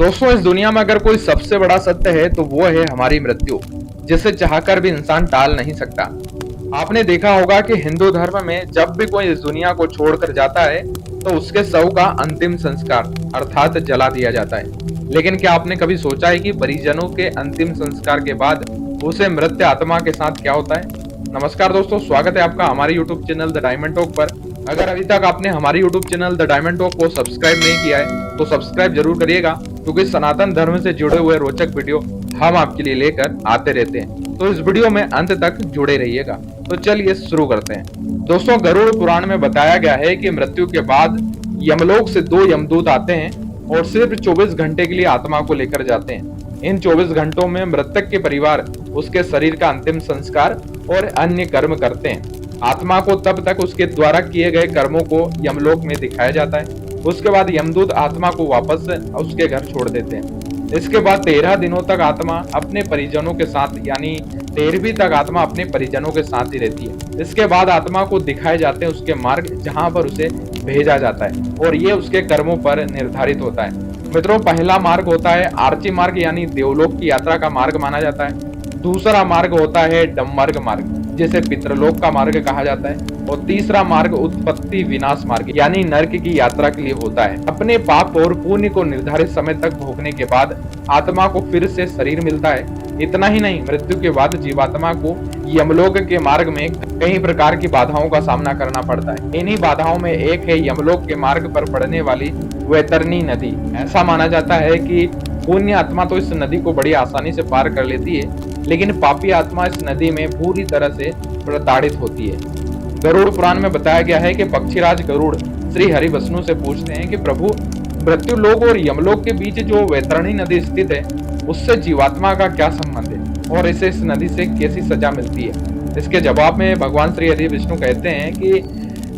दोस्तों, इस दुनिया में अगर कोई सबसे बड़ा सत्य है तो वो है हमारी मृत्यु, जिसे चाहकर भी इंसान टाल नहीं सकता। आपने देखा होगा कि हिंदू धर्म में जब भी कोई इस दुनिया को छोड़कर जाता है तो उसके शव का अंतिम संस्कार अर्थात जला दिया जाता है। लेकिन क्या आपने कभी सोचा है कि परिजनों के अंतिम संस्कार के बाद उसे मृत आत्मा के साथ क्या होता है? नमस्कार दोस्तों, स्वागत है आपका हमारे YouTube channel the diamond talk पर। अगर अभी तक आपने हमारे YouTube channel the diamond talk को सब्सक्राइब नहीं किया है तो सब्सक्राइब जरूर करिएगा, क्योंकि सनातन धर्म से जुड़े हुए रोचक वीडियो हम आपके लिए लेकर आते रहते हैं। तो इस वीडियो में अंत तक जुड़े रहिएगा। तो चलिए शुरू करते हैं। दोस्तों, गरुड़ पुराण में बताया गया है कि मृत्यु के बाद यमलोक से 2 यमदूत आते हैं और सिर्फ 24 घंटे के लिए आत्मा को लेकर जाते हैं। इन 24 घंटों में मृतक के परिवार उसके शरीर का अंतिम संस्कार और अन्य कर्म करते हैं। आत्मा को तब तक उसके द्वारा किए गए कर्मों को यमलोक में दिखाया जाता है। उसके बाद यमदूत आत्मा को वापस उसके घर छोड़ देते हैं। इसके बाद 13 दिनों तक आत्मा अपने परिजनों के साथ, यानी 13वीं तक आत्मा अपने परिजनों के साथ ही रहती है। इसके बाद आत्मा को दिखाए जाते हैं उसके मार्ग, जहां पर उसे भेजा जाता है, और ये उसके कर्मों पर निर्धारित होता है। मित्रों, पहला मार्ग होता है आर्ची मार्ग, यानी देवलोक की यात्रा का मार्ग माना जाता है। दूसरा मार्ग होता है डममार्ग मार्ग, जिसे पितृलोक का मार्ग कहा जाता है। और तीसरा मार्ग उत्पत्ति विनाश मार्ग, यानी नरक की यात्रा के लिए होता है। अपने पाप और पुण्य को निर्धारित समय तक भोगने के बाद आत्मा को फिर से शरीर मिलता है। इतना ही नहीं, मृत्यु के बाद जीवात्मा को यमलोक के मार्ग में कई प्रकार की बाधाओं का सामना करना पड़ता है। इन्हीं बाधाओं में एक है यमलोक के मार्ग पर पड़ने वाली वैतरणी नदी। ऐसा माना जाता है कि पुण्य आत्मा तो इस नदी को बड़ी आसानी से पार कर लेती है, लेकिन पापी आत्मा इस नदी में पूरी तरह से प्रताड़ित होती है। गरुड़ पुराण में बताया गया है कि पक्षीराज गरुड़ श्री हरि विष्णु से पूछते हैं कि प्रभु, मृत्यु लोक और यमलोक के बीच जो वैतरणी नदी स्थित है, उससे जीवात्मा का क्या संबंध है और इसे इस नदी से कैसी सजा मिलती है? इसके जवाब में भगवान श्री हरि विष्णु कहते हैं कि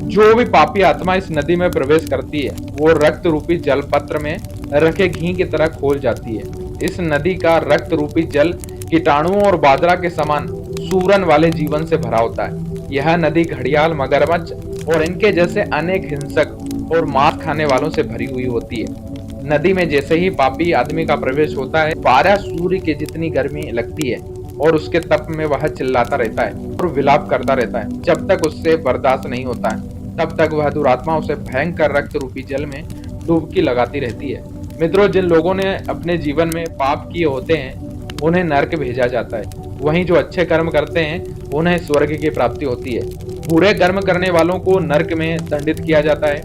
जो भी पापी आत्मा इस नदी में प्रवेश करती है वो रक्त रूपी जल पत्र में रखे घी की तरह खोल जाती है। इस नदी का रक्त रूपी जल कीटाणुओं और बाजरा के समान सूरन वाले जीवन से भरा होता है। यह नदी घड़ियाल, मगरमच्छ और इनके जैसे अनेक हिंसक और मांस खाने वालों से भरी हुई होती है। नदी में जैसे ही पापी आदमी का प्रवेश होता है, 12 सूर्य के जितनी गर्मी लगती है और उसके तप में वह चिल्लाता रहता है और विलाप करता रहता है। जब तक उससे बर्दाश्त नहीं होता है, तब तक वह दुरात्मा उसे भयंकर रक्त रूपी जल में डुबकी लगाती रहती है। मित्रों, जिन लोगों ने अपने जीवन में पाप किए होते हैं उन्हें नरक भेजा जाता है। वहीं जो अच्छे कर्म करते हैं उन्हें स्वर्ग की प्राप्ति होती है। बुरे कर्म करने वालों को नरक में दंडित किया जाता है,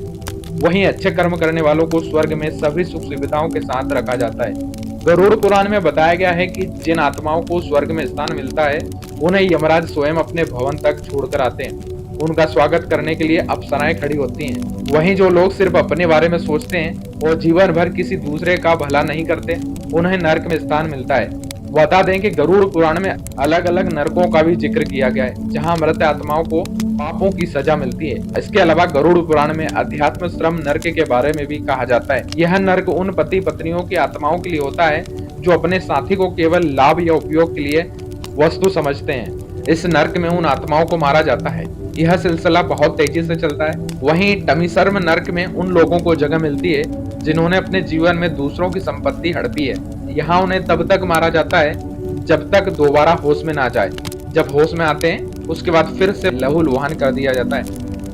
वहीं अच्छे कर्म करने वालों को स्वर्ग में सभी सुख सुविधाओं के साथ रखा जाता है। गरुड़ पुराण में बताया गया है कि जिन आत्माओं को स्वर्ग में स्थान मिलता है उन्हें यमराज स्वयं अपने भवन तक छोड़कर आते हैं। उनका स्वागत करने के लिए अप्सराएं खड़ी होती हैं। वहीं जो लोग सिर्फ अपने बारे में सोचते हैं और जीवन भर किसी दूसरे का भला नहीं करते, उन्हें नरक में स्थान मिलता है। बता दें कि गरुड़ पुराण में अलग अलग नरकों का भी जिक्र किया गया है, जहां मृत आत्माओं को पापों की सजा मिलती है। इसके अलावा गरुड़ पुराण में अध्यात्म श्रम नरक के बारे में भी कहा जाता है। यह नरक उन पति पत्नियों की आत्माओं के लिए होता है जो अपने साथी को केवल लाभ या उपयोग के लिए वस्तु समझते हैं। इस नरक में उन आत्माओं को मारा जाता है। यह सिलसिला बहुत तेजी से चलता है। वहीं टमीशर्म नरक में उन लोगों को जगह मिलती है जिन्होंने अपने जीवन में दूसरों की संपत्ति हड़पी है। यहाँ उन्हें तब तक मारा जाता है जब तक दोबारा होश में ना जाए। जब होश में आते हैं उसके बाद फिर से लहूलुहान कर दिया जाता है।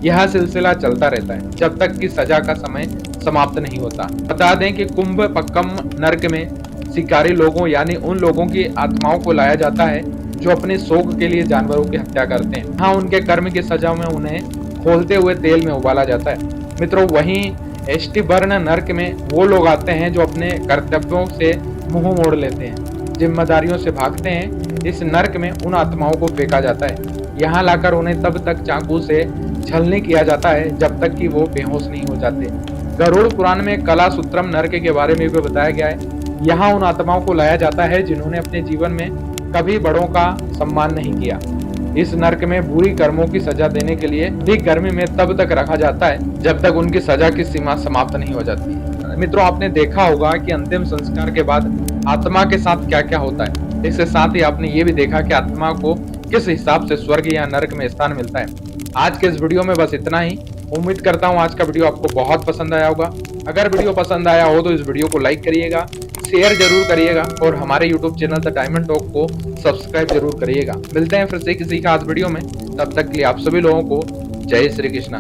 यह सिलसिला चलता रहता है जब तक कि सजा का समय समाप्त नहीं होता। बता दें कि कुंभ पक्कम नरक में शिकारी लोगों, यानी उन लोगों की आत्माओं को लाया जाता है जो अपने शौक के लिए जानवरों की हत्या करते हैं। हाँ, उनके कर्म की सजा में उन्हें खोलते हुए तेल में उबाला जाता है। मित्रों, वहीं एष्टिभर्ण नरक में वो लोग आते हैं जो अपने कर्तव्यों से मुंह मोड़ लेते हैं, जिम्मेदारियों से भागते हैं। इस नरक में उन आत्माओं को फेंका जाता है। यहाँ लाकर उन्हें तब तक चाकू से छलनी किया जाता है जब तक कि वो बेहोश नहीं हो जाते। गरुड़ पुराण में कलासूत्रम नरक के बारे में भी बताया गया है। यहाँ उन आत्माओं को लाया जाता है जिन्होंने अपने जीवन में कभी बड़ों का सम्मान नहीं किया। इस नरक में बुरी कर्मों की सजा देने के लिए भी गर्मी में तब तक रखा जाता है जब तक उनकी सजा की सीमा समाप्त नहीं हो जाती। मित्रों, आपने देखा होगा कि अंतिम संस्कार के बाद आत्मा के साथ क्या क्या होता है। इसके साथ ही आपने ये भी देखा कि आत्मा को किस हिसाब से स्वर्ग या नरक में स्थान मिलता है। आज के इस वीडियो में बस इतना ही। उम्मीद करता हूँ आज का वीडियो आपको बहुत पसंद आया होगा। अगर वीडियो पसंद आया हो तो इस वीडियो को लाइक करिएगा, शेयर जरूर करिएगा और हमारे YouTube channel the diamond talk को सब्सक्राइब जरूर करिएगा। मिलते हैं फिर से किसी खास वीडियो में, तब तक के लिए आप सभी लोगों को जय श्री कृष्णा।